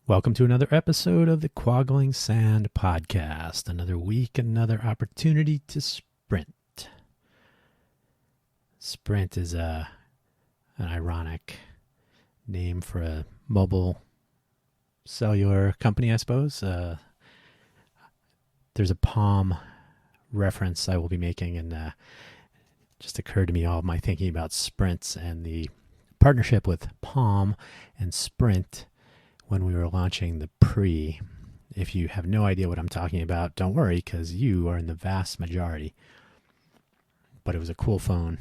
Welcome to another episode of the Quaggling Sand Podcast. Another week, another opportunity to sprint. Sprint is an ironic name for a mobile cellular company, I suppose. There's a Palm reference I will be making, and just occurred to me all of my thinking about sprints and the partnership with Palm and Sprint when we were launching the Pre. If you have no idea what I'm talking about, don't worry, because you are in the vast majority. But it was a cool phone.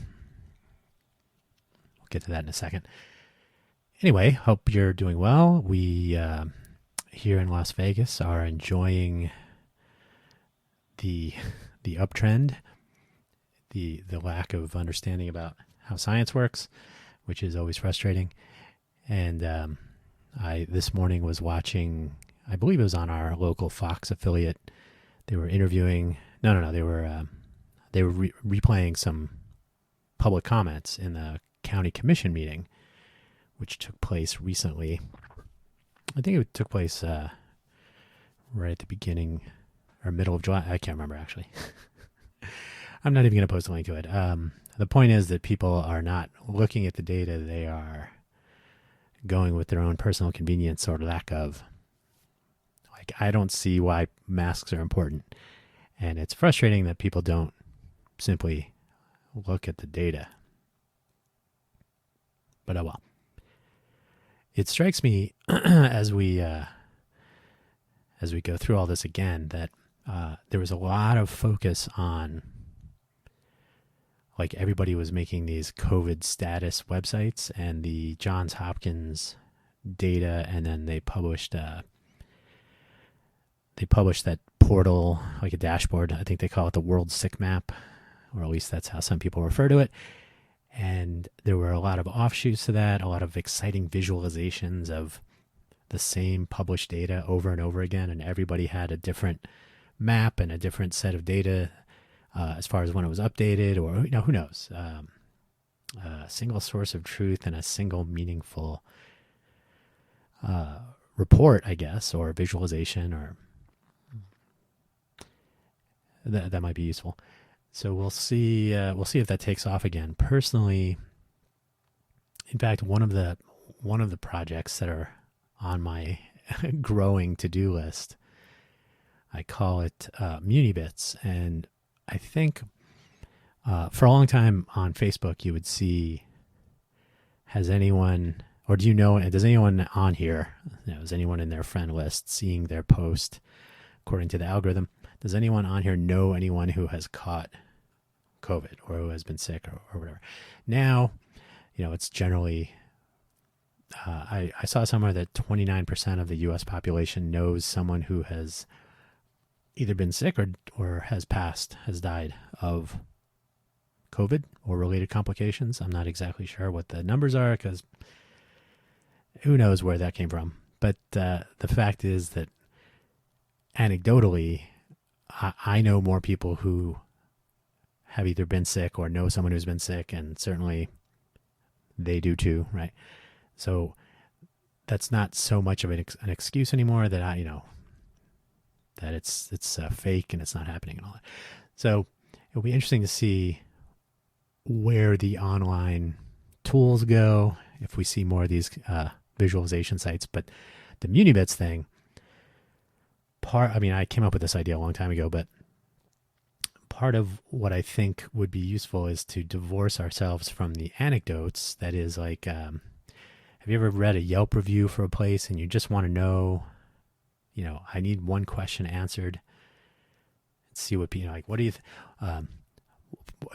We'll get to that in a second. Anyway, hope you're doing well. We here in Las Vegas are enjoying the uptrend, the lack of understanding about how science works, which is always frustrating. And I this morning was watching, I believe it was on our local Fox affiliate. They were interviewing, they were replaying some public comments in the county commission meeting, which took place recently. I think it took place right at the beginning or middle of July. I can't remember, actually. I'm not even going to post a link to it. The point is that people are not looking at the data. They are going with their own personal convenience or lack of. Like, I don't see why masks are important. And it's frustrating that people don't simply look at the data. But oh well. It strikes me as we go through all this again that there was a lot of focus on, like, everybody was making these COVID status websites and the Johns Hopkins data, and then they published that portal, like a dashboard. I think they call it the World Sick Map, or at least that's how some people refer to it. And there were a lot of offshoots to that, a lot of exciting visualizations of the same published data over and over again, and everybody had a different map and a different set of data as far as when it was updated, or who knows. A single source of truth and a single meaningful report, I guess, or visualization, or that might be useful. So we'll see if that takes off again. Personally, in fact, one of the projects that are on my growing to-do list, I call it Munibits, and I think for a long time on Facebook you would see, does anyone on here, is anyone in their friend list seeing their post according to the algorithm, does anyone on here know anyone who has caught COVID or who has been sick or whatever? Now, it's generally, I saw somewhere that 29% of the U.S. population knows someone who has either been sick or has died of COVID or related complications. I'm not exactly sure what the numbers are, because who knows where that came from. But the fact is that anecdotally, I know more people who have either been sick or know someone who's been sick, and certainly they do too, right? So that's not so much of an excuse anymore that that it's fake and it's not happening and all that. So it'll be interesting to see where the online tools go, if we see more of these visualization sites. But the Munibits thing, I came up with this idea a long time ago, but part of what I think would be useful is to divorce ourselves from the anecdotes. That is, like, have you ever read a Yelp review for a place and you just want to know, I need one question answered. Let's see what people like. What do you?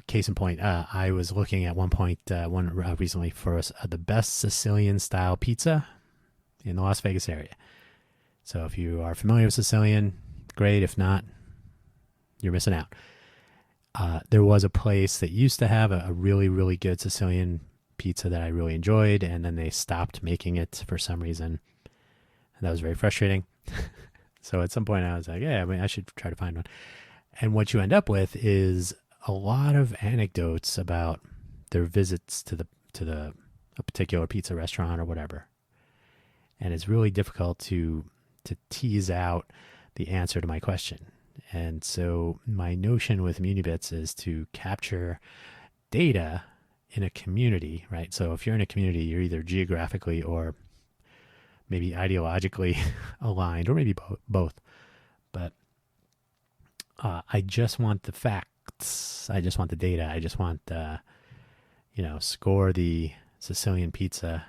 Case in point, I was looking at one point, recently for the best Sicilian style pizza in the Las Vegas area. So if you are familiar with Sicilian, great. If not, you're missing out. There was a place that used to have a really, really good Sicilian pizza that I really enjoyed, and then they stopped making it for some reason. And that was very frustrating. So at some point I was like, I should try to find one. And what you end up with is a lot of anecdotes about their visits to a particular pizza restaurant or whatever. and it's really difficult to tease out the answer to my question. And so my notion with MuniBits is to capture data in a community, right? So if you're in a community, you're either geographically or maybe ideologically aligned, or maybe both. But I just want the facts. I just want the data. I just want score the Sicilian pizza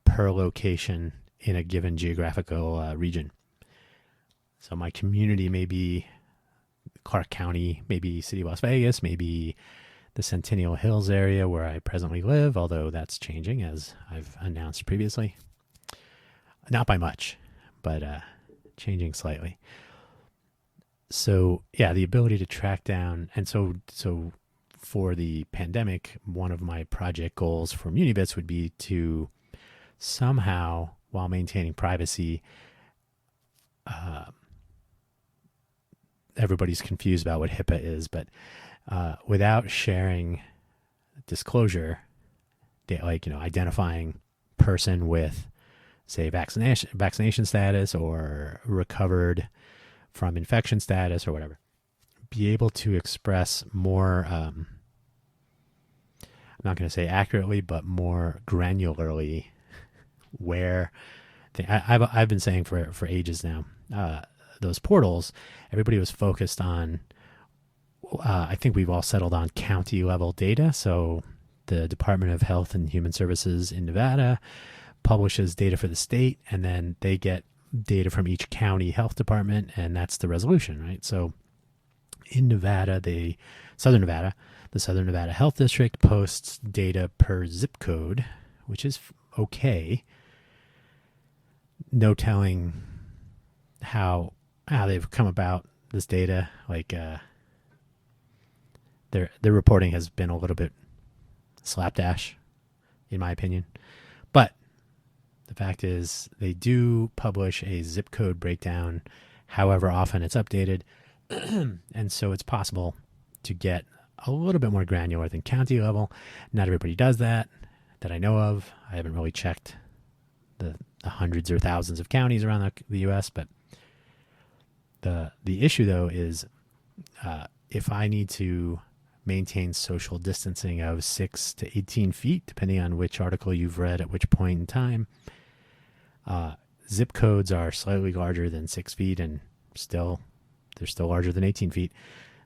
per location in a given geographical region. So my community may be Clark County, maybe City of Las Vegas, maybe the Centennial Hills area where I presently live, although that's changing, as I've announced previously. Not by much, but changing slightly. So yeah, the ability to track down, and so for the pandemic, one of my project goals for MuniBits would be to somehow, while maintaining privacy, everybody's confused about what HIPAA is, but without sharing disclosure, identifying person with, say, vaccination status or recovered from infection status or whatever, be able to express more, I'm not going to say accurately, but more granularly where I've been saying for ages now, those portals, everybody was focused on, I think we've all settled on county level data. So the Department of Health and Human Services in Nevada publishes data for the state, and then they get data from each county health department, and that's the resolution, right? So in Nevada, the Southern Nevada Health District posts data per zip code, which is okay. No telling how they've come about this data. Like their reporting has been a little bit slapdash, in my opinion. But the fact is, they do publish a zip code breakdown, however often it's updated. And so it's possible to get a little bit more granular than county level. Not everybody does that I know of. I haven't really checked the hundreds or thousands of counties around the U.S., but the issue, though, is if I need to maintain social distancing of 6 to 18 feet, depending on which article you've read at which point in time, zip codes are slightly larger than 6 feet, and they're still larger than 18 feet.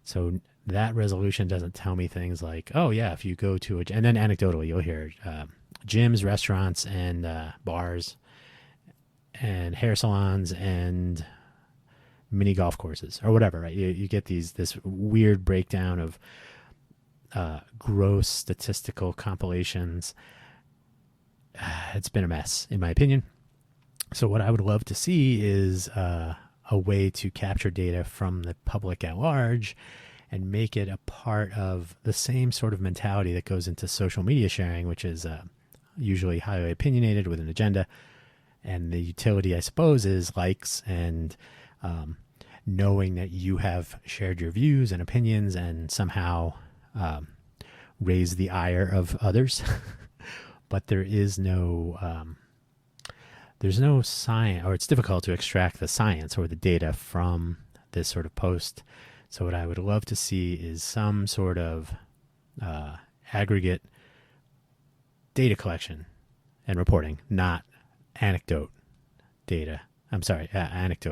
So that resolution doesn't tell me things like, oh yeah, if you go to and then anecdotally you'll hear gyms, restaurants, and bars, and hair salons, and mini golf courses, or whatever, right? You get this weird breakdown of gross statistical compilations. It's been a mess, in my opinion. So what I would love to see is a way to capture data from the public at large and make it a part of the same sort of mentality that goes into social media sharing, which is usually highly opinionated with an agenda. And the utility, I suppose, is likes and knowing that you have shared your views and opinions and somehow raise the ire of others. But there's no science, or it's difficult to extract the science or the data from this sort of post. So what I would love to see is some sort of aggregate data collection and reporting, not anecdote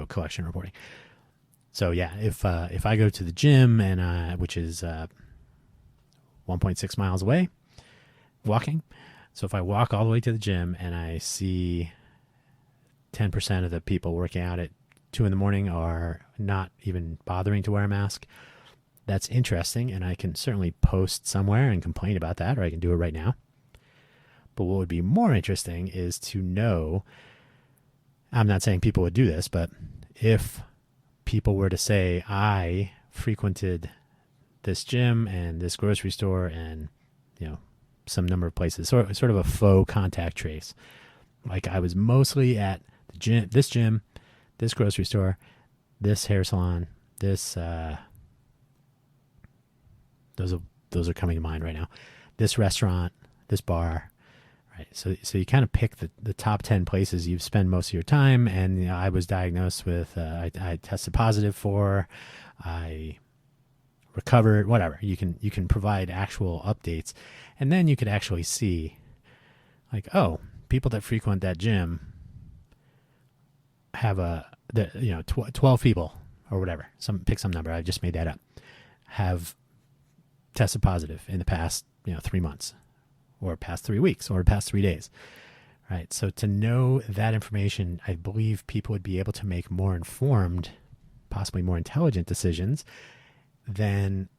collection reporting. So yeah, if I go to the gym and which is 1.6 miles away, walking. So if I walk all the way to the gym and I see 10% of the people working out at 2 a.m. are not even bothering to wear a mask, that's interesting, and I can certainly post somewhere and complain about that, or I can do it right now. But what would be more interesting is to know, I'm not saying people would do this, but if people were to say, I frequented this gym and this grocery store and, some number of places, sort of a faux contact trace. Like I was mostly at the gym, this grocery store, this hair salon, this, those are coming to mind right now. This restaurant, this bar, Right. So you kind of pick the top 10 places you spend most of your time. And I was diagnosed with, I tested positive for, I recovered, whatever. You can provide actual updates. And then you could actually see like, oh, people that frequent that gym have 12 people or whatever. Pick some number. I just made that up. Have tested positive in the past, 3 months, or past 3 weeks, or past 3 days. Right. So to know that information, I believe people would be able to make more informed, possibly more intelligent decisions than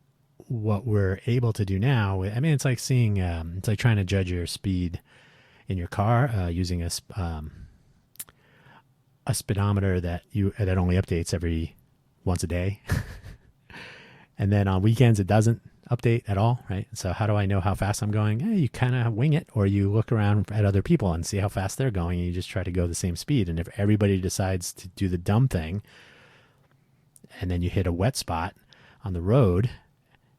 what we're able to do now. I mean, it's like seeing, it's like trying to judge your speed in your car using a speedometer that only updates once a day. And then on weekends, it doesn't update at all, right? So how do I know how fast I'm going? You kind of wing it, or you look around at other people and see how fast they're going, and you just try to go the same speed. And if everybody decides to do the dumb thing, and then you hit a wet spot on the road,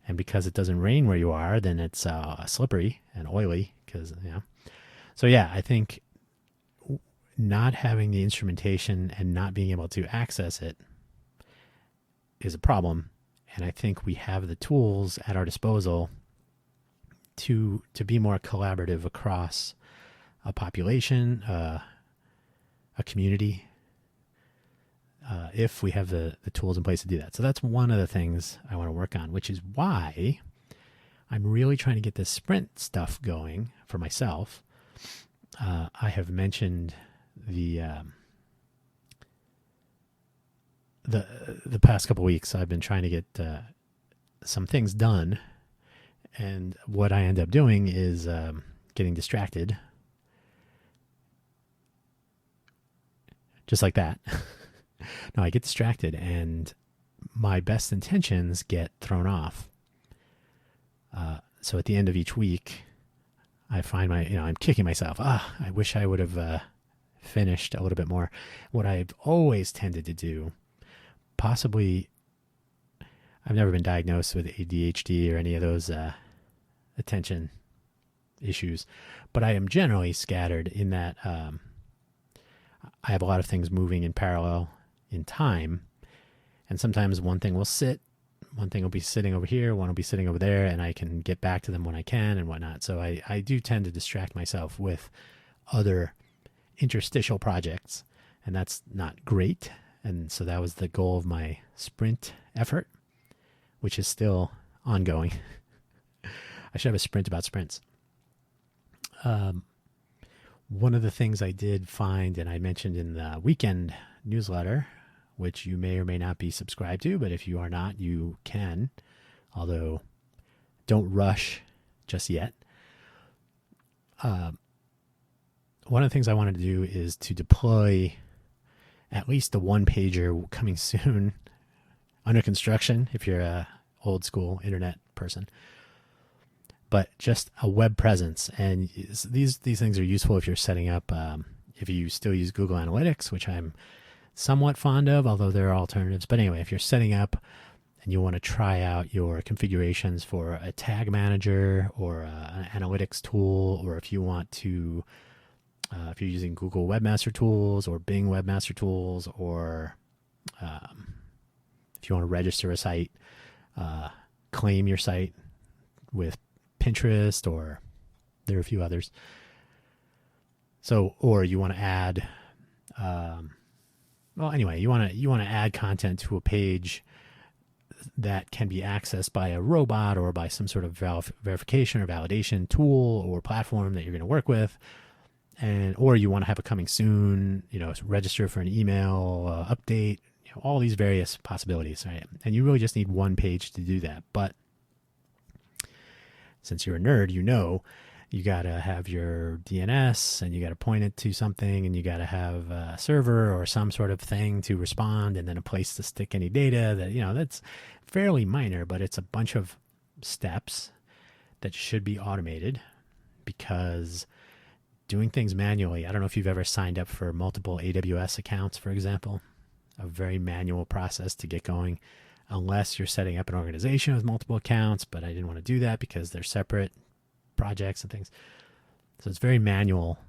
and because it doesn't rain where you are, then it's slippery and oily. So yeah, I think not having the instrumentation and not being able to access it is a problem. And I think we have the tools at our disposal to be more collaborative across a population, a community, if we have the tools in place to do that. So that's one of the things I want to work on, which is why I'm really trying to get this sprint stuff going for myself. I have mentioned the past couple weeks I've been trying to get some things done, and what I end up doing is getting distracted, just like that. No, I get distracted, and my best intentions get thrown off. So at the end of each week, I find I'm kicking myself. I wish I would have finished a little bit more. What I've always tended to do, possibly, I've never been diagnosed with ADHD or any of those attention issues, but I am generally scattered in that I have a lot of things moving in parallel in time, and sometimes one thing will be sitting over here, one will be sitting over there, and I can get back to them when I can and whatnot. So I do tend to distract myself with other interstitial projects, and that's not great. And so that was the goal of my sprint effort, which is still ongoing. I should have a sprint about sprints. One of the things I did find, and I mentioned in the weekend newsletter, which you may or may not be subscribed to, but if you are not, you can, although don't rush just yet. One of the things I wanted to do is to deploy at least a one-pager coming soon, under construction if you're a old school internet person, but just a web presence. And these things are useful if you're setting up, if you still use Google Analytics, which I'm somewhat fond of, although there are alternatives. But anyway, if you're setting up and you want to try out your configurations for a tag manager or an analytics tool, or if you want to, if you're using Google Webmaster Tools or Bing Webmaster Tools, or if you want to register a site, claim your site with Pinterest, or there are a few others. So, or you want to add, you want to add content to a page that can be accessed by a robot or by some sort of verification or validation tool or platform that you're going to work with. Or you want to have a coming soon, register for an email update, all these various possibilities, right? And you really just need one page to do that. But since you're a nerd, you got to have your DNS, and you got to point it to something, and you got to have a server or some sort of thing to respond, and then a place to stick any data that's fairly minor, but it's a bunch of steps that should be automated, because doing things manually, I don't know if you've ever signed up for multiple AWS accounts, for example, a very manual process to get going, unless you're setting up an organization with multiple accounts, but I didn't want to do that because they're separate projects and things. So it's very manual.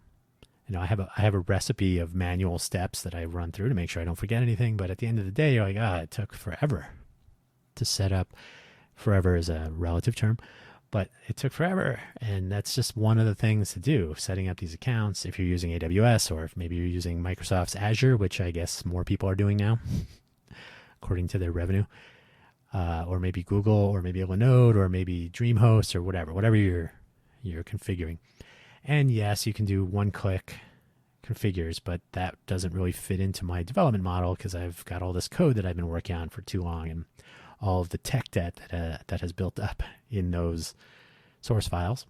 I have a recipe of manual steps that I run through to make sure I don't forget anything. But at the end of the day, you're like, it took forever to set up. Forever is a relative term, but it took forever. And that's just one of the things to do, setting up these accounts. If you're using AWS, or if maybe you're using Microsoft's Azure, which I guess more people are doing now, according to their revenue, or maybe Google, or maybe Linode, or maybe DreamHost, or whatever you're configuring. And yes, you can do one-click configures, but that doesn't really fit into my development model because I've got all this code that I've been working on for too long, and all of the tech debt that has built up in those source files.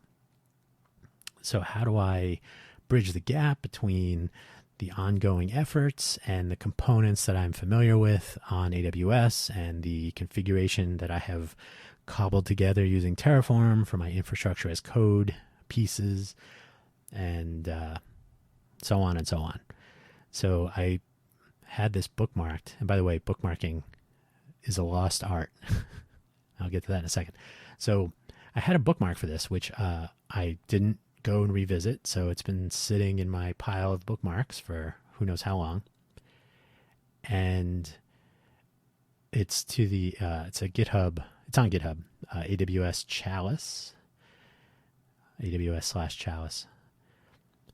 So how do I bridge the gap between the ongoing efforts and the components that I'm familiar with on AWS and the configuration that I have cobbled together using Terraform for my infrastructure as code pieces, and so on and so on. So I had this bookmarked. And by the way, bookmarking is a lost art. I'll get to that in a second. So I had a bookmark for this, which I didn't go and revisit. So it's been sitting in my pile of bookmarks for who knows how long. And it's to the, it's a GitHub, it's on GitHub, AWS Chalice, AWS/Chalice.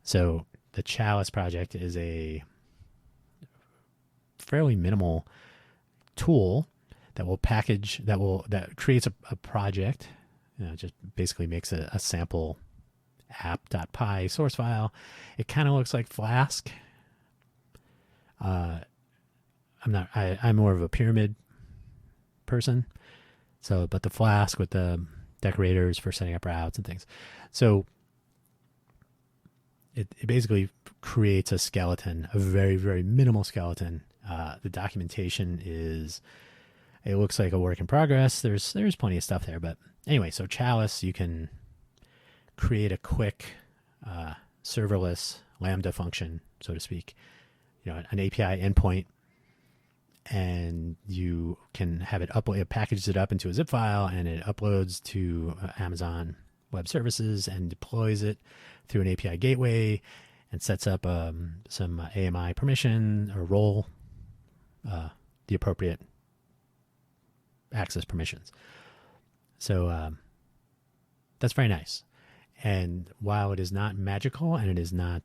So the Chalice project is a fairly minimal tool that will package, that creates a project, just basically makes a sample app.py source file. It kind of looks like Flask. I'm more of a pyramid person. So, but the Flask with the decorators for setting up routes and things. So it basically creates a skeleton, a very, very minimal skeleton. The documentation it looks like a work in progress. There's plenty of stuff there, but anyway, so Chalice, you can create a quick serverless Lambda function, so to speak, an API endpoint, and you can have it upload. It packages it up into a zip file, and it uploads to Amazon Web Services and deploys it through an API gateway and sets up some AMI permission or role, the appropriate access permissions. So that's very nice. And while it is not magical, and it is not,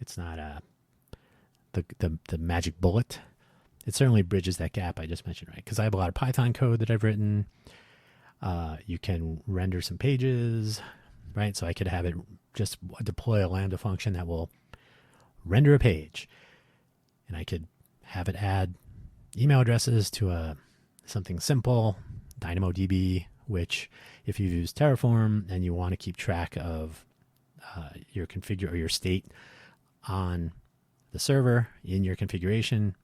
it's not the magic bullet, it certainly bridges that gap I just mentioned, right? Because I have a lot of Python code that I've written. You can render some pages, right? So I could have it just deploy a Lambda function that will render a page, and I could have it add email addresses to something simple, DynamoDB, which if you've used Terraform and you want to keep track of your configure or your state on the server in your configuration,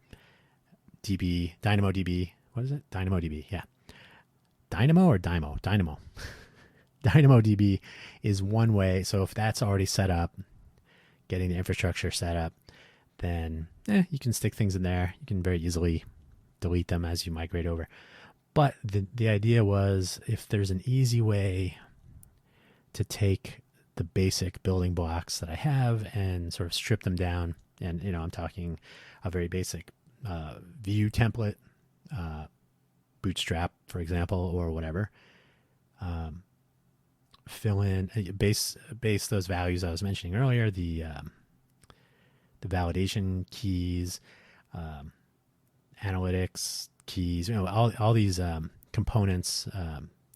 DynamoDB, what is it? DynamoDB, yeah. Dynamo or Dymo? Dynamo. DynamoDB is one way. So if that's already set up, getting the infrastructure set up, then you can stick things in there. You can very easily delete them as you migrate over. But the idea was, if there's an easy way to take the basic building blocks that I have and sort of strip them down, and I'm talking a very basic view template, Bootstrap, for example, or whatever. Fill in, base those values I was mentioning earlier, the validation keys, analytics keys, all these components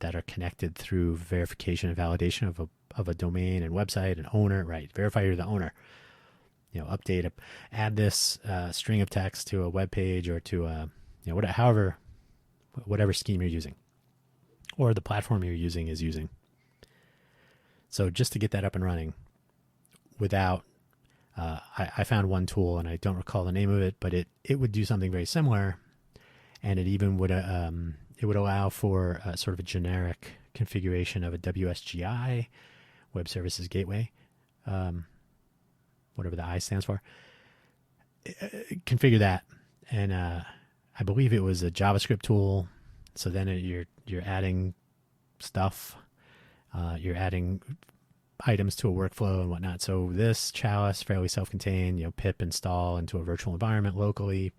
that are connected through verification and validation of a domain and website and owner, right? Verify you're the owner. Update, add this string of text to a web page or to whatever scheme you're using, or the platform you're using is using. So just to get that up and running without, I found one tool, and I don't recall the name of it, but it would do something very similar, and it even would it would allow for sort of a generic configuration of a WSGI, Web Services Gateway, whatever the I stands for. Configure that, and I believe it was a JavaScript tool. So then you're adding stuff. You're adding items to a workflow and whatnot. So this chalice, fairly self-contained, pip install into a virtual environment locally.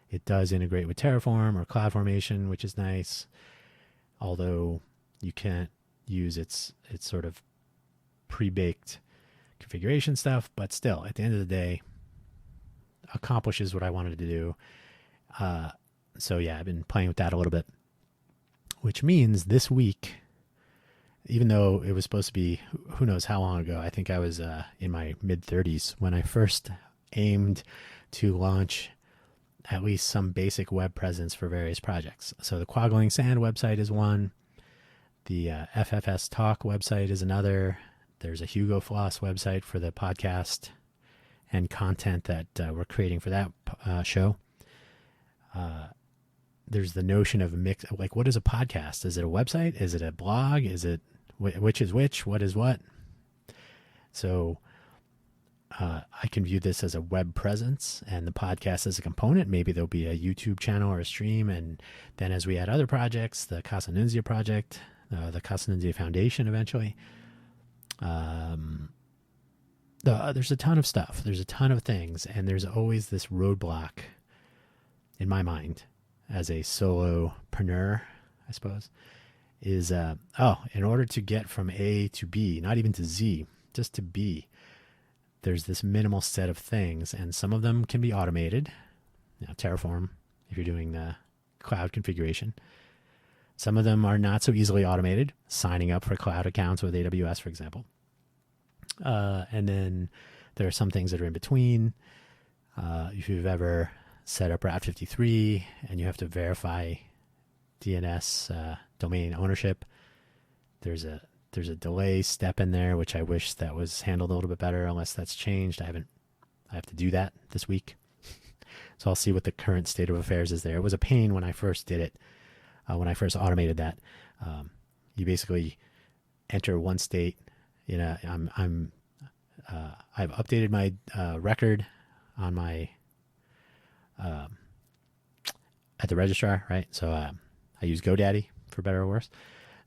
It does integrate with Terraform or CloudFormation, which is nice. Although you can't use its sort of pre-baked configuration stuff, but still, at the end of the day, accomplishes what I wanted to do. So yeah, I've been playing with that a little bit, which means this week, even though it was supposed to be who knows how long ago, I think I was in my mid-30s when I first aimed to launch at least some basic web presence for various projects. So the Quaggling Sand website is one. The FFS Talk website is another. There's a Hugo Floss website for the podcast and content that we're creating for that show. There's the notion of a mix, like what is a podcast? Is it a website? Is it a blog? Is it which is which? What is what? So I can view this as a web presence and the podcast as a component. Maybe there'll be a YouTube channel or a stream. And then as we add other projects, the Casa Nunzia project, the Casa Nunzia Foundation eventually, there's a ton of stuff. There's a ton of things. And there's always this roadblock in my mind as a solopreneur, I suppose, is, in order to get from A to B, not even to Z, just to B, there's this minimal set of things, and some of them can be automated. Terraform, if you're doing the cloud configuration. Some of them are not so easily automated, signing up for cloud accounts with AWS, for example. And then there are some things that are in between. If you've ever set up Route 53 and you have to verify DNS domain ownership, there's a delay step in there, which I wish that was handled a little bit better, unless that's changed. I have to do that this week. So I'll see what the current state of affairs is there. It was a pain when I first did it, when I first automated that. You basically enter one state. I've updated my record on my at the registrar, right? So I use GoDaddy for better or worse.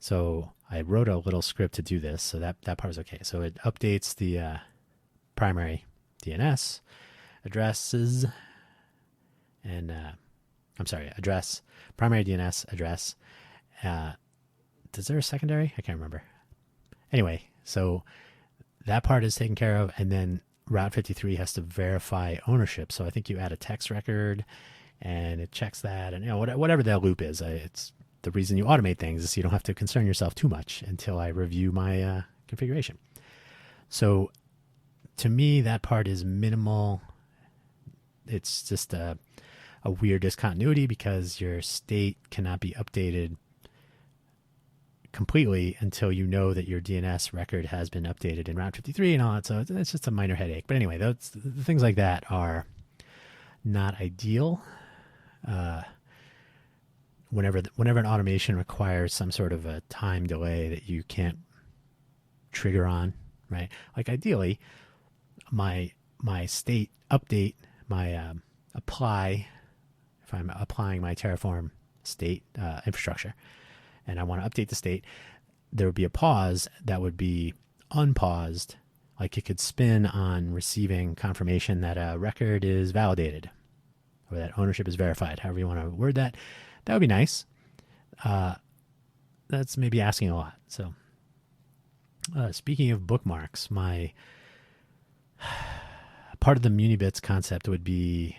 So I wrote a little script to do this, so that part is okay. So it updates the primary DNS addresses and address, primary DNS address. Is there a secondary? I can't remember. Anyway, so that part is taken care of, and then Route 53 has to verify ownership. So I think you add a text record, and it checks that, and whatever that loop is. It's the reason you automate things is so you don't have to concern yourself too much until I review my configuration. So to me, that part is minimal. It's just a weird discontinuity because your state cannot be updated completely until you know that your DNS record has been updated in Route 53 and all that. So it's just a minor headache. But anyway, things like that are not ideal. Whenever an automation requires some sort of a time delay that you can't trigger on, right? Like ideally, my state update, my apply, if I'm applying my Terraform state infrastructure, and I want to update the state, there would be a pause that would be unpaused, like it could spin on receiving confirmation that a record is validated or that ownership is verified, however you want to word that. That would be nice. That's maybe asking a lot. So speaking of bookmarks, my part of the Munibits concept would be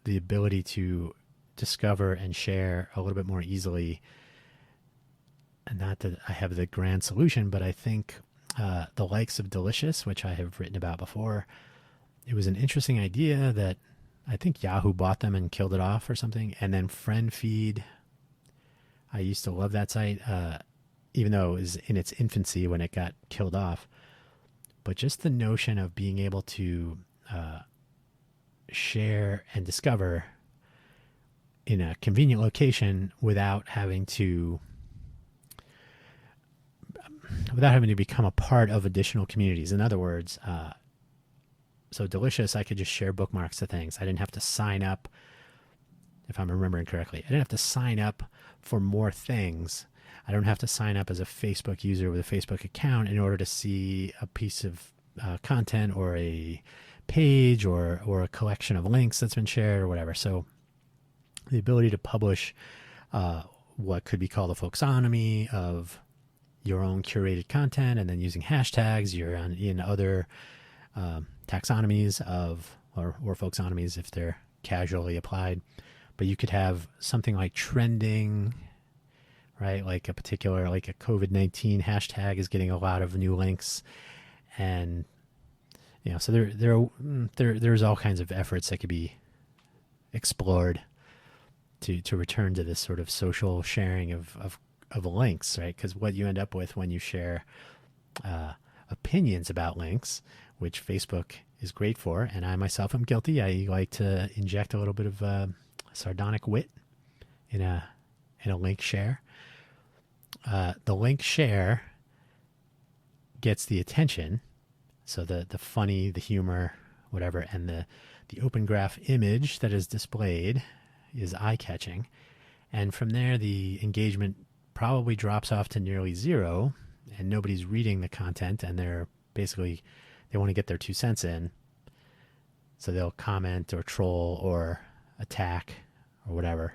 the ability to discover and share a little bit more easily. And not that I have the grand solution, but I think the likes of Delicious, which I have written about before, it was an interesting idea that I think Yahoo bought them and killed it off or something. And then FriendFeed, I used to love that site, even though it was in its infancy when it got killed off. But just the notion of being able to share and discover in a convenient location without having to become a part of additional communities. In other words, so Delicious, I could just share bookmarks to things. I didn't have to sign up, if I'm remembering correctly. I didn't have to sign up for more things I don't have to sign up as a Facebook user with a Facebook account in order to see a piece of content or a page or a collection of links that's been shared or whatever. So the ability to publish what could be called a folksonomy of your own curated content, and then using hashtags, you're in other taxonomies of or folksonomies if they're casually applied. But you could have something like trending, right? Like a particular, like a COVID-19 hashtag is getting a lot of new links, and so there's all kinds of efforts that could be explored to return to this sort of social sharing of links, right? Because what you end up with when you share opinions about links, which Facebook is great for, and I myself am guilty. I like to inject a little bit of sardonic wit in a link share. The link share gets the attention, so the funny, the humor, whatever, and the open graph image that is displayed is eye-catching, and from there the engagement probably drops off to nearly zero, and nobody's reading the content, and they want to get their 2 cents in, so they'll comment or troll or attack or whatever.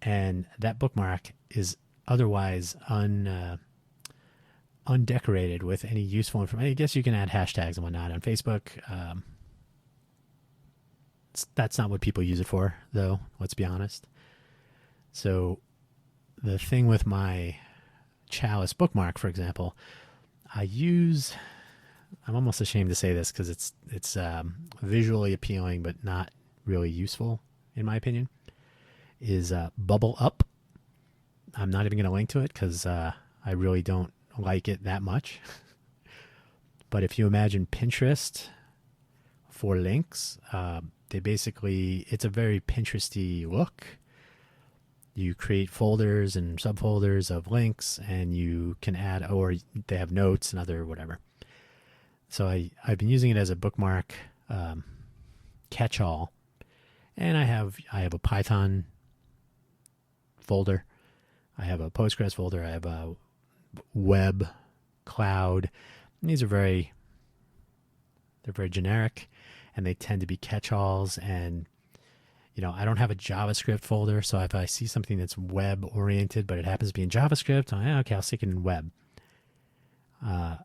And that bookmark is otherwise undecorated with any useful information. I guess you can add hashtags and whatnot on Facebook. That's not what people use it for, though, let's be honest. So the thing with my Chalice bookmark, for example, I'm almost ashamed to say this because it's visually appealing but not really useful, in my opinion, is Bubble Up. I'm not even going to link to it because I really don't like it that much. But if you imagine Pinterest for links, it's a very Pinteresty look. You create folders and subfolders of links, and you can add, or they have notes and other whatever. So I've been using it as a bookmark catch-all, and I have a Python folder, I have a Postgres folder, I have a web, cloud. And these are very generic, and they tend to be catch-alls. And I don't have a JavaScript folder, so if I see something that's web-oriented, but it happens to be in JavaScript, I'll stick it in web. The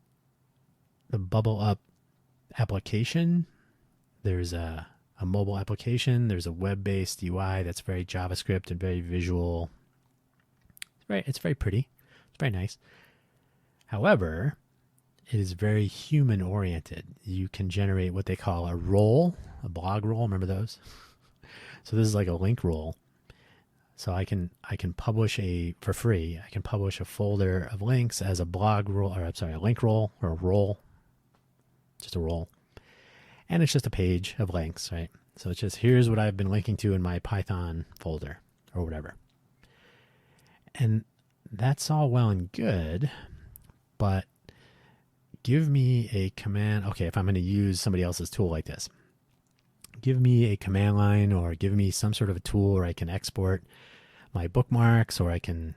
Bubble Up application, there's a mobile application, there's a web-based UI that's very JavaScript and very visual. It's very pretty. It's very nice. However, it is very human-oriented. You can generate what they call a role, a blog role. Remember those? So this is like a link role. So I can publish for free. I can publish a folder of links as a blog role, a link role or a role, just a role. And it's just a page of links, right? So it's just, here's what I've been linking to in my Python folder or whatever. And that's all well and good, but give me a command. Okay, if I'm going to use somebody else's tool like this, give me a command line or give me some sort of a tool where I can export my bookmarks, or I can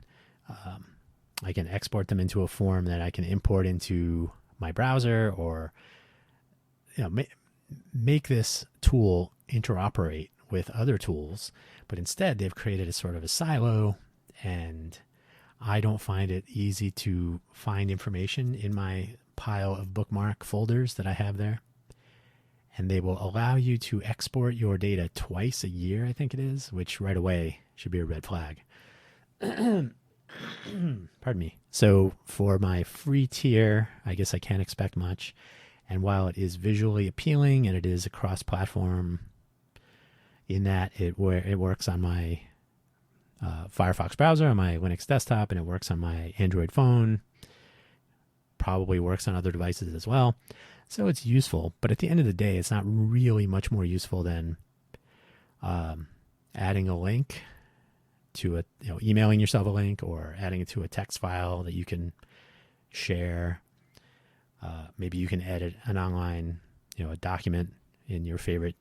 export them into a form that I can import into my browser, or make this tool interoperate with other tools. But instead, they've created a sort of a silo, and I don't find it easy to find information in my pile of bookmark folders that I have there. And they will allow you to export your data twice a year, I think it is, which right away should be a red flag. Pardon me. So for my free tier, I guess I can't expect much. And while it is visually appealing and it is a cross-platform in that it works on my Firefox browser, on my Linux desktop, and it works on my Android phone, probably works on other devices as well. So it's useful, but at the end of the day, it's not really much more useful than adding a link to emailing yourself a link, or adding it to a text file that you can share. Maybe you can edit an online, a document in your favorite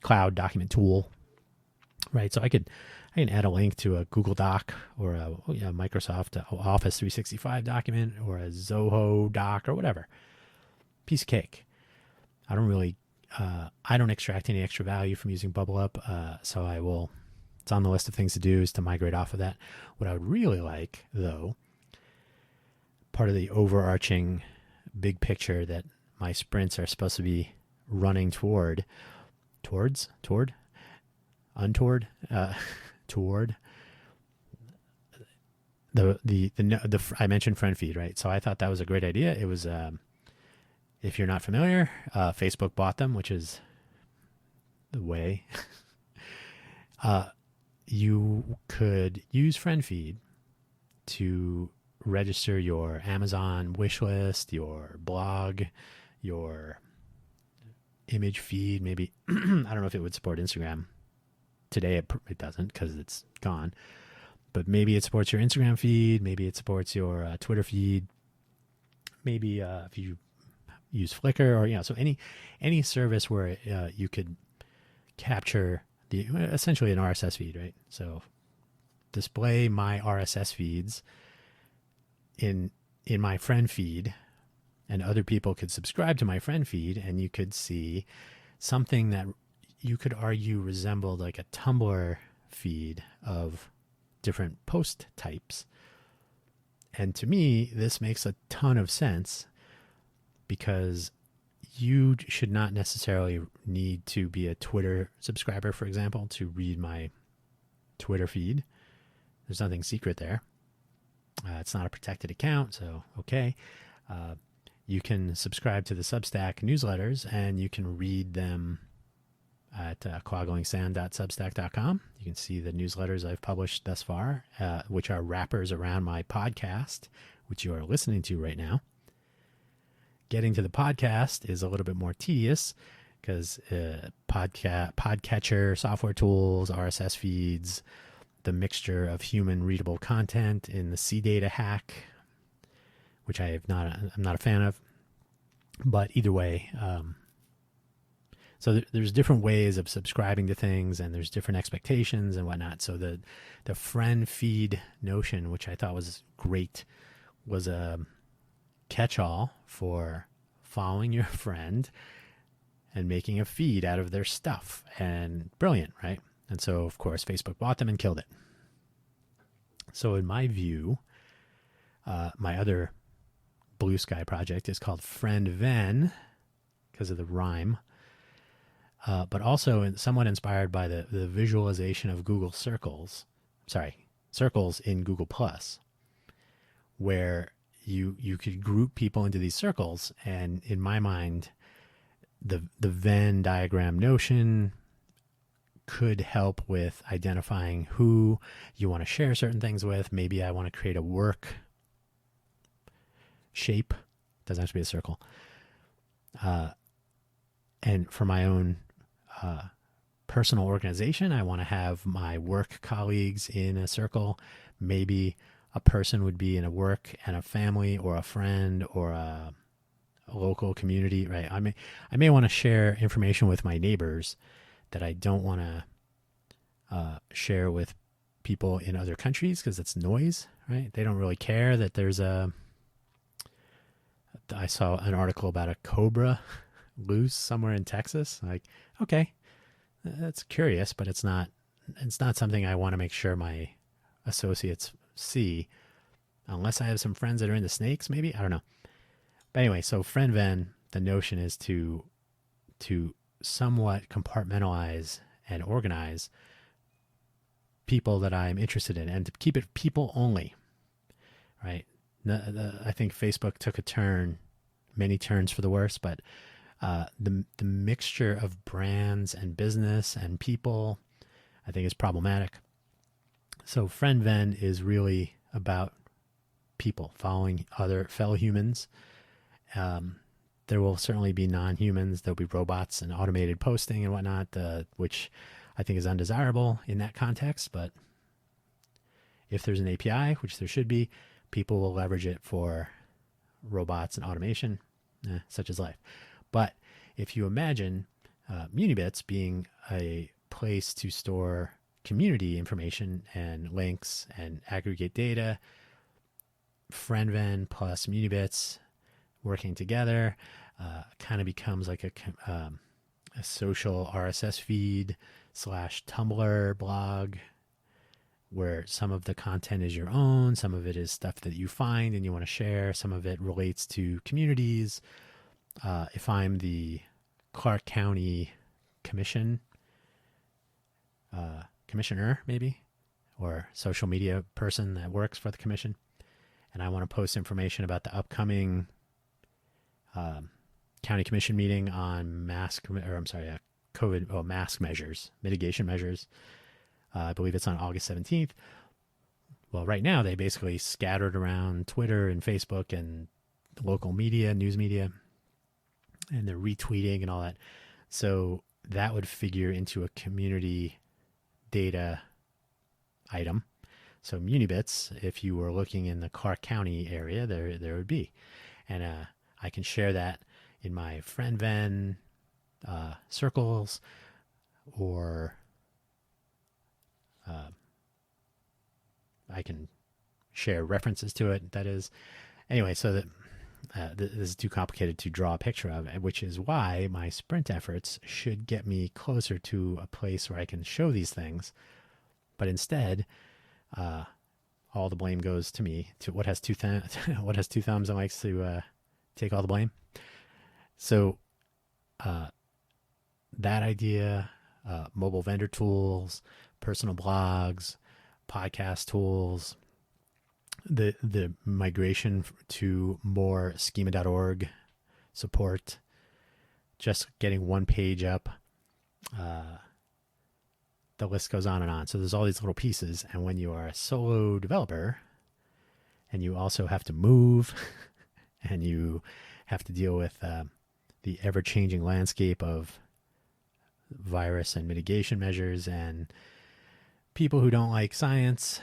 cloud document tool, right? So I could I can add a link to a Google Doc or a Microsoft Office 365 document or a Zoho doc or whatever. Piece of cake. I don't extract any extra value from using BubbleUp, so I will. It's on the list of things to do is to migrate off of that. What I would really like, though, part of the overarching big picture that my sprints are supposed to be running toward the I mentioned friend feed, right? So I thought that was a great idea. It was, if you're not familiar, Facebook bought them, which is the way. You could use friend feed to register your Amazon wish list, your blog, your image feed. Maybe I don't know if it would support Instagram today. It doesn't because it's gone. But maybe it supports your Instagram feed. Maybe it supports your Twitter feed. Maybe if you use Flickr or so any service where you could capture essentially an RSS feed, right? So display my RSS feeds in my friend feed, and other people could subscribe to my friend feed, and you could see something that you could argue resembled like a Tumblr feed of different post types. And to me, this makes a ton of sense because you should not necessarily need to be a Twitter subscriber, for example, to read my Twitter feed. There's nothing secret there. It's not a protected account, so okay. You can subscribe to the Substack newsletters, and you can read them at quaglingsound.substack.com. You can see the newsletters I've published thus far, which are wrappers around my podcast, which you are listening to right now. Getting to the podcast is a little bit more tedious because podcatcher, software tools, RSS feeds, the mixture of human readable content in the CData hack, which I'm not a fan of. But either way, so there's different ways of subscribing to things, and there's different expectations and whatnot. So the friend feed notion, which I thought was great, was a catch-all for following your friend and making a feed out of their stuff. And brilliant, right? And so, of course, Facebook bought them and killed it. So in my view, my other blue sky project is called Friend Ven because of the rhyme, but also somewhat inspired by the visualization of Google Circles in Google Plus, where you could group people into these circles. And in my mind, the Venn diagram notion could help with identifying who you want to share certain things with. Maybe I want to create a work shape. Doesn't have to be a circle. And for my own personal organization, I want to have my work colleagues in a circle. Maybe a person would be in a work and a family or a friend or a local community, right? I may want to share information with my neighbors that I don't want to share with people in other countries because it's noise, right? They don't really care that there's I saw an article about a cobra loose somewhere in Texas. Like, okay, that's curious, but it's not something I want to make sure my associates see, unless I have some friends that are into snakes, maybe. I don't know. But anyway, so Friend Ven, the notion is to somewhat compartmentalize and organize people that I'm interested in and to keep it people only, right? I think Facebook took many turns for the worse, but the mixture of brands and business and people, I think, is problematic. So Friend Ven is really about people, following other fellow humans. There will certainly be non-humans. There'll be robots and automated posting and whatnot, which I think is undesirable in that context. But if there's an API, which there should be, people will leverage it for robots and automation, such as life. But if you imagine Munibits being a place to store community information and links and aggregate data. FriendVen plus Munibits working together kind of becomes like a social RSS feed / Tumblr blog, where some of the content is your own, some of it is stuff that you find and you want to share, some of it relates to communities. If I'm the Clark County commissioner, maybe, or social media person that works for the commission, and I want to post information about the upcoming county commission meeting on mask measures, mitigation measures. I believe it's on August 17th. Well, right now they basically scattered around Twitter and Facebook and local media, news media, and they're retweeting and all that. So that would figure into a community data item. So Munibits, if you were looking in the Clark County area, there would be. And I can share that in my FriendVen circles, or I can share references to it, that is. Anyway, so that this is too complicated to draw a picture of, which is why my sprint efforts should get me closer to a place where I can show these things. But instead, all the blame goes to me, to what has two thumbs and likes to take all the blame. So that idea, mobile vendor tools, personal blogs, podcast tools, the migration to more schema.org support, just getting one page up, the list goes on and on. So there's all these little pieces, and when you are a solo developer and you also have to move and you have to deal with the ever-changing landscape of virus and mitigation measures and people who don't like science,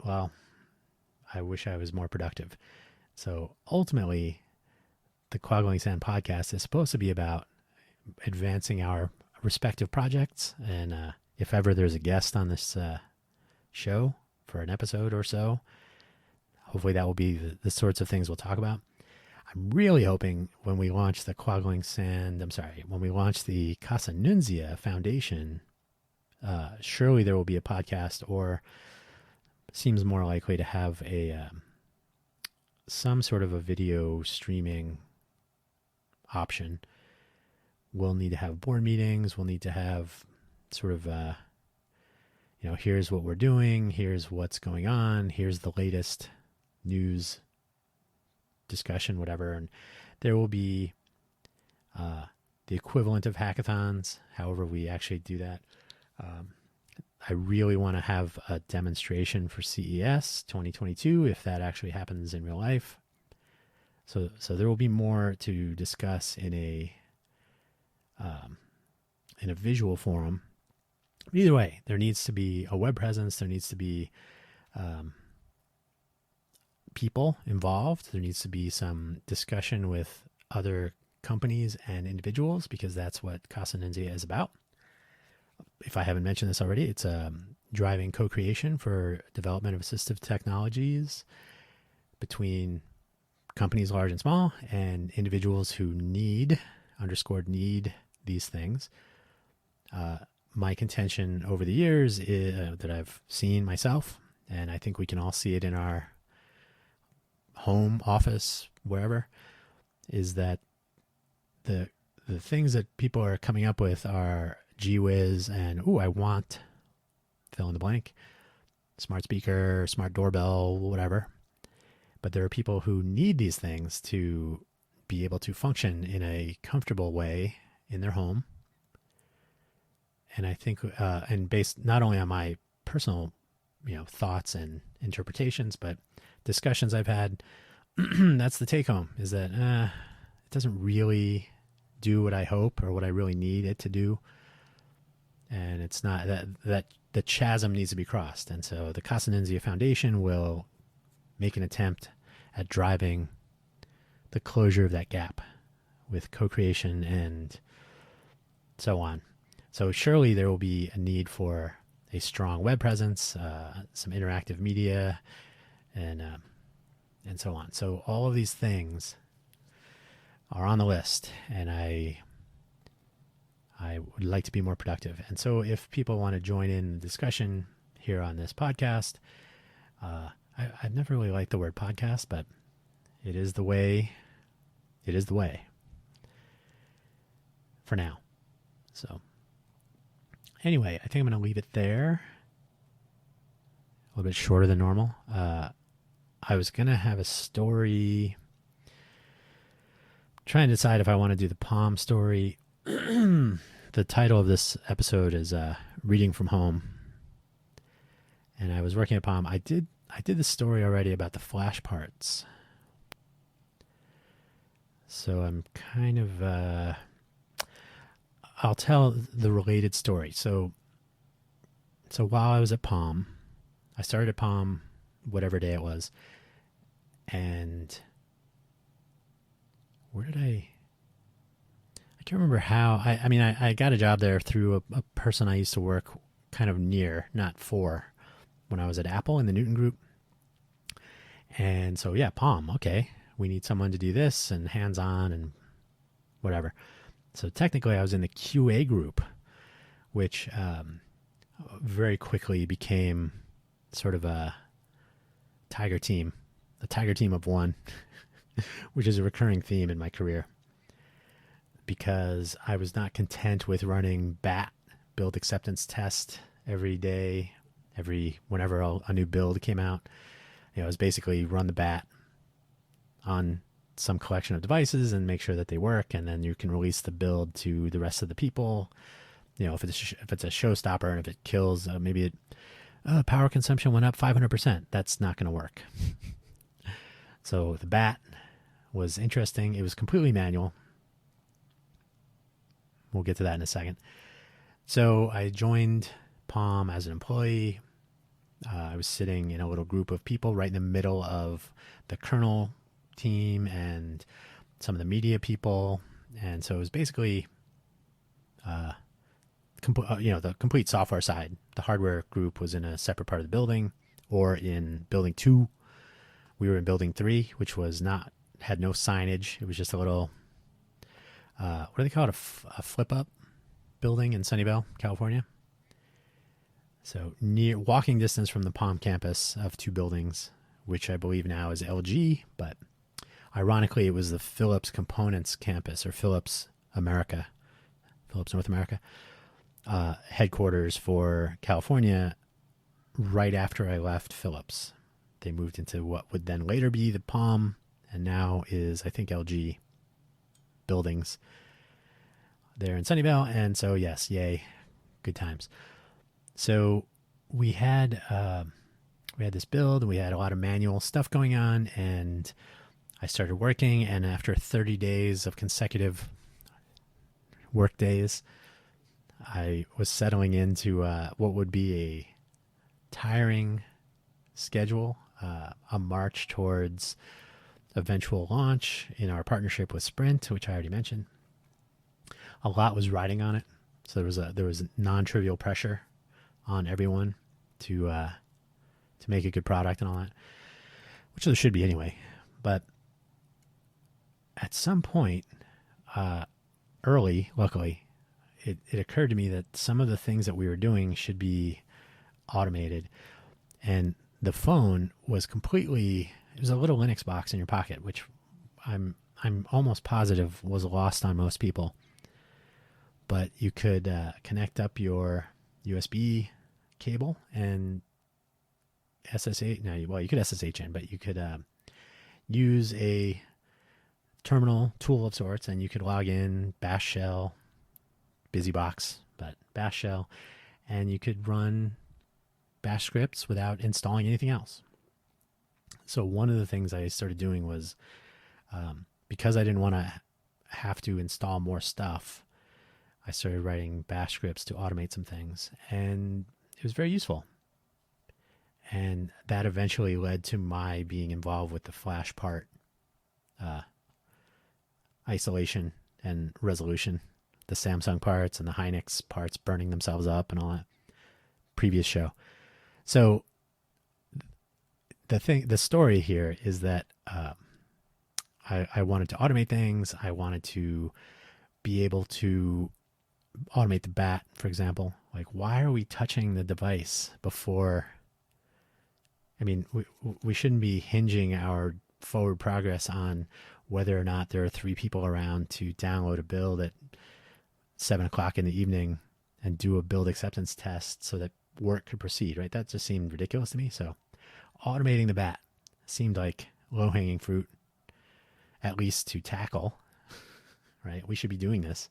well, I wish I was more productive. So ultimately, the Quaggling Sand podcast is supposed to be about advancing our respective projects. And if ever there's a guest on this show for an episode or so, hopefully that will be the sorts of things we'll talk about. I'm really hoping when we launch the when we launch the Casa Nunzia Foundation, surely there will be a podcast, or seems more likely to have a some sort of a video streaming option. We'll need to have board meetings. We'll need to have sort of, here's what we're doing. Here's what's going on. Here's the latest news discussion, whatever. And there will be the equivalent of hackathons, however we actually do that. I really want to have a demonstration for CES 2022 if that actually happens in real life. So there will be more to discuss in a visual forum. Either way, there needs to be a web presence. There needs to be people involved. There needs to be some discussion with other companies and individuals, because that's what Casa Nunzia is about. If I haven't mentioned this already, it's driving co-creation for development of assistive technologies between companies large and small and individuals who need these things. My contention over the years is, that I've seen myself, and I think we can all see it in our home, office, wherever, is that the things that people are coming up with are gee whiz and, I want fill in the blank, smart speaker, smart doorbell, whatever. But there are people who need these things to be able to function in a comfortable way in their home. And I think, and based not only on my personal, thoughts and interpretations, but discussions I've had, that's the take home, is that it doesn't really do what I hope or what I really need it to do. And it's not that the chasm needs to be crossed. And so the Casa Nunzia Foundation will make an attempt at driving the closure of that gap with co-creation and so on. So surely there will be a need for a strong web presence, some interactive media, and so on. So all of these things are on the list, and I would like to be more productive. And so if people want to join in the discussion here on this podcast, I've never really liked the word podcast, but it is the way. It is the way for now. So anyway, I think I'm going to leave it there. A little bit shorter than normal. I was going to have a story. Trying to decide if I want to do the Palm story. The title of this episode is Reading from Home. And I was working at Palm. I did the story already about the flash parts. So I'm kind of I'll tell the related story. So while I was at Palm, I started at Palm whatever day it was. And where did I can't remember how. I got a job there through a person I used to work kind of near, not for, when I was at Apple in the Newton Group. And so, yeah, Palm, okay. We need someone to do this and hands-on and whatever. So technically I was in the QA group, which very quickly became sort of a tiger team of one, which is a recurring theme in my career. Because I was not content with running BAT, build acceptance test, every day, whenever a new build came out. It was basically run the BAT on some collection of devices and make sure that they work, and then you can release the build to the rest of the people. If it's a showstopper and if it kills, maybe power consumption went up 500%. That's not going to work. So the BAT was interesting. It was completely manual. We'll get to that in a second. So I joined Palm as an employee. I was sitting in a little group of people right in the middle of the kernel team and some of the media people. And so it was basically, the complete software side. The hardware group was in a separate part of the building, or in building 2. We were in building 3, which had no signage. It was just a little, what do they call it? A flip-up building in Sunnyvale, California. So near walking distance from the Palm campus of 2 buildings, which I believe now is LG, but ironically it was the Philips Components campus, or Philips North America, headquarters for California. Right after I left Philips, they moved into what would then later be the Palm, and now is, I think, LG buildings there in Sunnyvale. And so, yes, yay, good times. So we had this build, and we had a lot of manual stuff going on, and I started working, and after 30 days of consecutive work days, I was settling into what would be a tiring schedule, a march towards eventual launch in our partnership with Sprint, which I already mentioned. A lot was riding on it, so there was non-trivial pressure on everyone to make a good product and all that, which there should be anyway. But at some point, luckily, it occurred to me that some of the things that we were doing should be automated, and the phone was completely. It was a little Linux box in your pocket, which I'm almost positive was lost on most people. But you could connect up your USB cable and SSH. You could SSH in, but you could use a terminal tool of sorts, and you could log in, bash shell, BusyBox, but bash shell, and you could run bash scripts without installing anything else. So one of the things I started doing was, because I didn't want to have to install more stuff, I started writing bash scripts to automate some things, and it was very useful. And that eventually led to my being involved with the flash part, isolation and resolution the Samsung parts and the Hynix parts burning themselves up and all that. Previous show. So the story here is that I wanted to automate things. I wanted to be able to automate the bat, for example. Like, why are we touching the device before? I mean, we shouldn't be hinging our forward progress on whether or not there are 3 people around to download a build at 7:00 in the evening and do a build acceptance test so that work could proceed, right? That just seemed ridiculous to me. So automating the bat seemed like low-hanging fruit, at least to tackle, right? We should be doing this.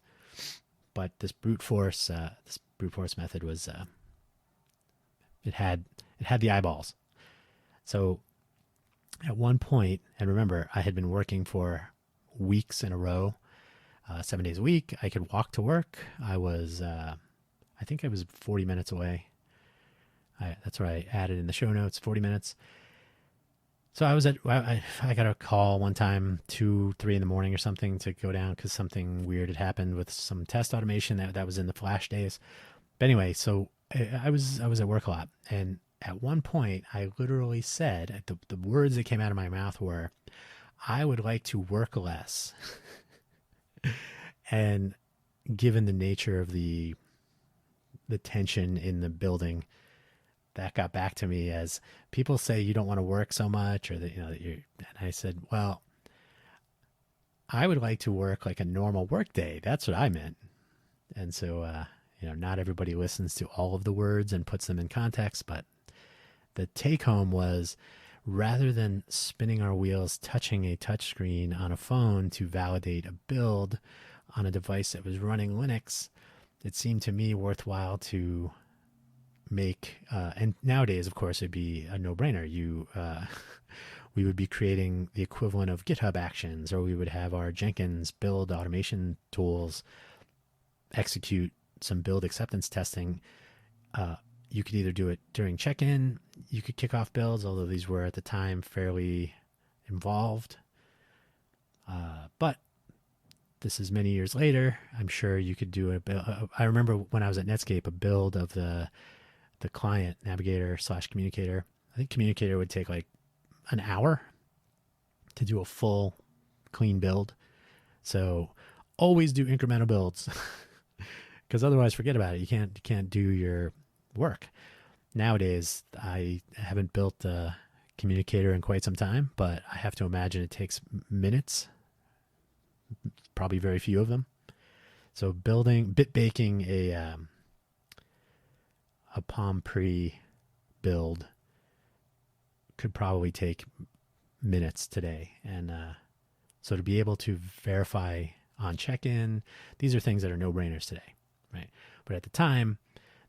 But this brute force method was, it had the eyeballs. So at one point, and remember, I had been working for weeks in a row, 7 days a week. I could walk to work. I was, I think I was 40 minutes away. That's what I added in the show notes, 40 minutes. So I got a call one time, 2, 3 in the morning or something, to go down because something weird had happened with some test automation that was in the flash days. But anyway, so I was at work a lot. And at one point I literally said, the words that came out of my mouth were, I would like to work less. And given the nature of the tension in the building, that got back to me as people say you don't want to work so much, or that, that you're, and I said, well, I would like to work like a normal work day. That's what I meant. And so, not everybody listens to all of the words and puts them in context, but the take home was, rather than spinning our wheels, touching a touchscreen on a phone to validate a build on a device that was running Linux, it seemed to me worthwhile to make, and nowadays, of course, it'd be a no-brainer. We would be creating the equivalent of GitHub Actions, or we would have our Jenkins build automation tools execute some build acceptance testing. You could either do it during check-in, you could kick off builds, although these were at the time fairly involved. But this is many years later. I'm sure you could do I remember when I was at Netscape, a build of the client navigator / communicator. I think communicator would take like an hour to do a full clean build. So always do incremental builds, because otherwise forget about it. You can't do your work. Nowadays, I haven't built a communicator in quite some time, but I have to imagine it takes minutes, probably very few of them. So baking a Palm Pre build could probably take minutes today. And so to be able to verify on check-in, these are things that are no-brainers today, right? But at the time,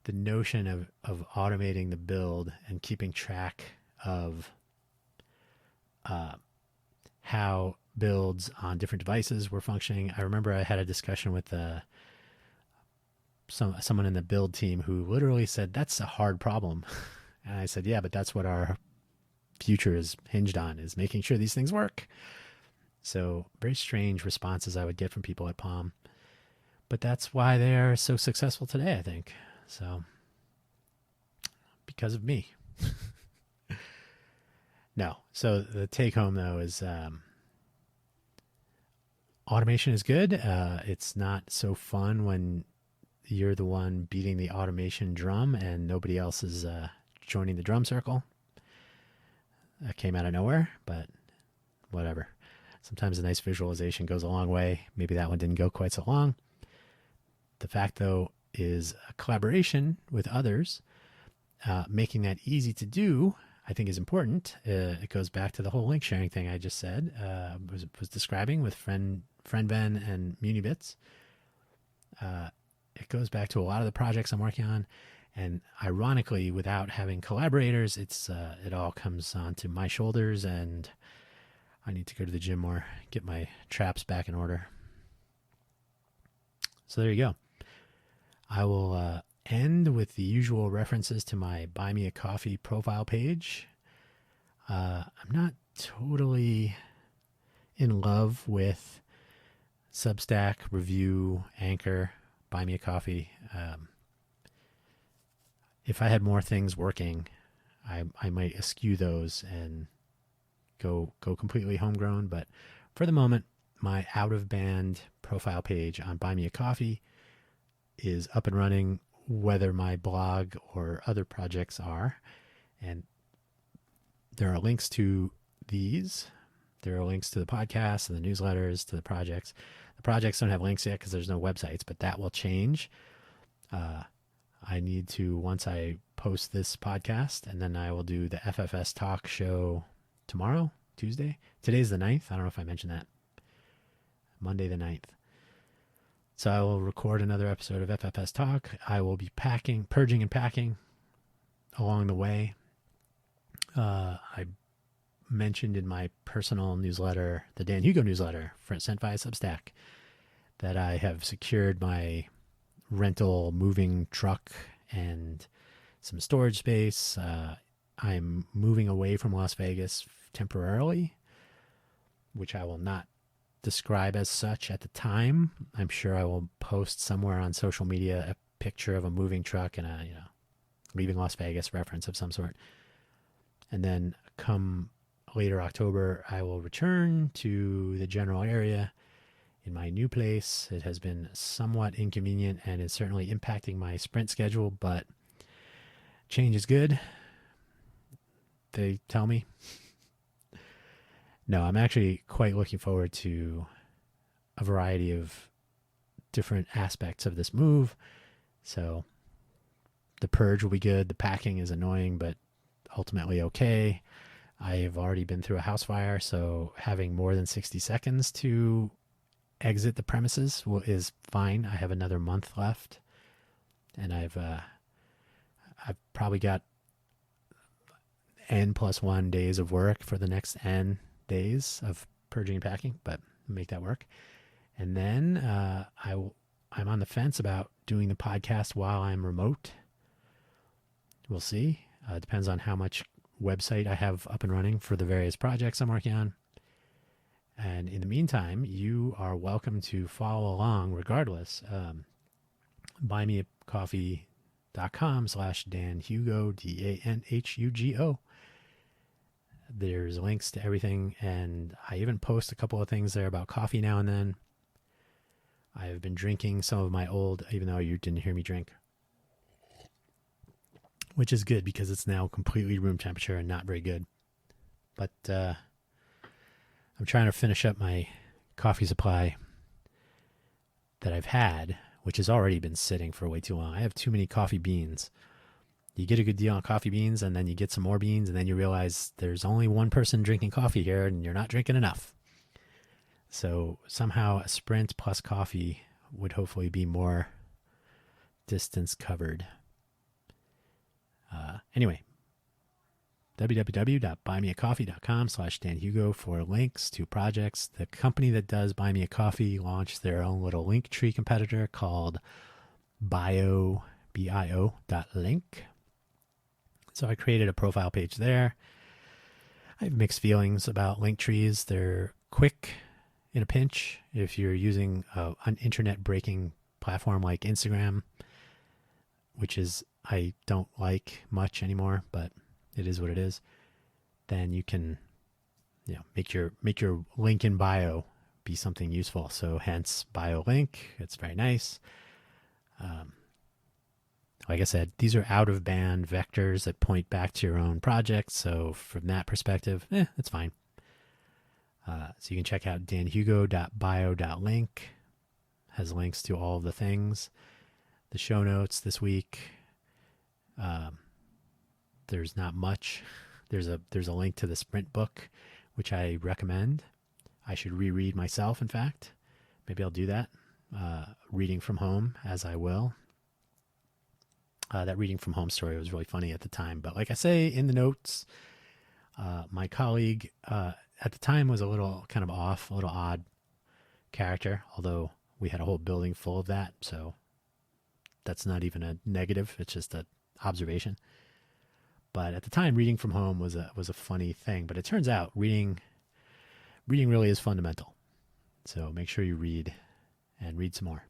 the notion of automating the build and keeping track of how builds on different devices were functioning. I remember I had a discussion with someone in the build team who literally said, that's a hard problem. And I said, yeah, but that's what our future is hinged on, is making sure these things work. So very strange responses I would get from people at Palm. But that's why they are so successful today, I think. So, because of me. No. So the take home, though, is automation is good. It's not so fun when you're the one beating the automation drum and nobody else is joining the drum circle. That came out of nowhere, but whatever. Sometimes a nice visualization goes a long way. Maybe that one didn't go quite so long. The fact, though, is a collaboration with others. Making that easy to do, I think, is important. It goes back to the whole link sharing thing I just said, was describing with FriendVen and Munibits. It goes back to a lot of the projects I'm working on. And ironically, without having collaborators, it all comes onto my shoulders, and I need to go to the gym more, get my traps back in order. So there you go. I will end with the usual references to my Buy Me a Coffee profile page. I'm not totally in love with Substack, Review, Anchor. buy me a coffee. If I had more things working, I might eschew those and go completely homegrown. But for the moment, my out of band profile page on Buy Me a Coffee is up and running, whether my blog or other projects are. And there are links to these. There are links to the podcast and the newsletters, to the projects. The projects don't have links yet because there's no websites, but that will change. I need to, once I post this podcast, and then I will do the FFS Talk show tomorrow, Tuesday. Today's the 9th. I don't know if I mentioned that. Monday the 9th. So I will record another episode of FFS Talk. I will be purging and packing along the way. I mentioned in my personal newsletter, the Dan Hugo newsletter, sent via Substack, that I have secured my rental moving truck and some storage space. I'm moving away from Las Vegas temporarily, which I will not describe as such at the time. I'm sure I will post somewhere on social media a picture of a moving truck and a leaving Las Vegas reference of some sort. And then come later October, I will return to the general area in my new place. It has been somewhat inconvenient and is certainly impacting my sprint schedule, but change is good, they tell me. No, I'm actually quite looking forward to a variety of different aspects of this move. So the purge will be good. The packing is annoying, but ultimately okay. I have already been through a house fire, so having more than 60 seconds to exit the premises is fine. I have another month left, and I've probably got N+1 days of work for the next N days of purging and packing, but make that work. And then I'm on the fence about doing the podcast while I'm remote. We'll see. It depends on how much website I have up and running for the various projects I'm working on. And in the meantime, you are welcome to follow along regardless. buymeacoffee.com/Dan Hugo, DANHUGO. There's links to everything, and I even post a couple of things there about coffee now and then. I've been drinking some of my old, even though you didn't hear me drink, which is good because it's now completely room temperature and not very good. But I'm trying to finish up my coffee supply that I've had, which has already been sitting for way too long. I have too many coffee beans. You get a good deal on coffee beans, and then you get some more beans, and then you realize there's only one person drinking coffee here, and you're not drinking enough. So somehow a sprint plus coffee would hopefully be more distance covered. Anyway, www.buymeacoffee.com/DanHugo for links to projects. The company that does Buy Me a Coffee launched their own little Linktree competitor called bio.link. So I created a profile page there. I have mixed feelings about Linktrees. They're quick in a pinch if you're using an internet breaking platform like Instagram, which is I don't like much anymore, but it is what it is. Then you can, make your link in bio be something useful. So hence bio link. It's very nice. Like I said, these are out of band vectors that point back to your own project. So from that perspective, it's fine. So you can check out danhugo.bio.link. Has links to all of the things. The show notes this week. There's not much. There's a link to the sprint book, which I recommend. I should reread myself, in fact. Maybe I'll do that. Reading from home, as I will. That reading from home story was really funny at the time. But like I say in the notes, my colleague at the time was a little kind of off, a little odd character, although we had a whole building full of that. So that's not even a negative. It's just an observation. But at the time, reading from home was a funny thing. But it turns out reading really is fundamental. So make sure you read and read some more.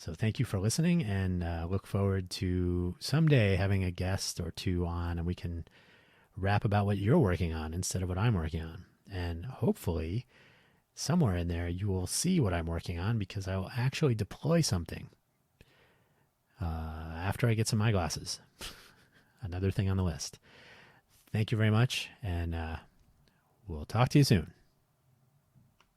So thank you for listening, and look forward to someday having a guest or two on, and we can rap about what you're working on instead of what I'm working on. And hopefully, somewhere in there, you will see what I'm working on because I will actually deploy something after I get some eyeglasses. Another thing on the list. Thank you very much, and we'll talk to you soon.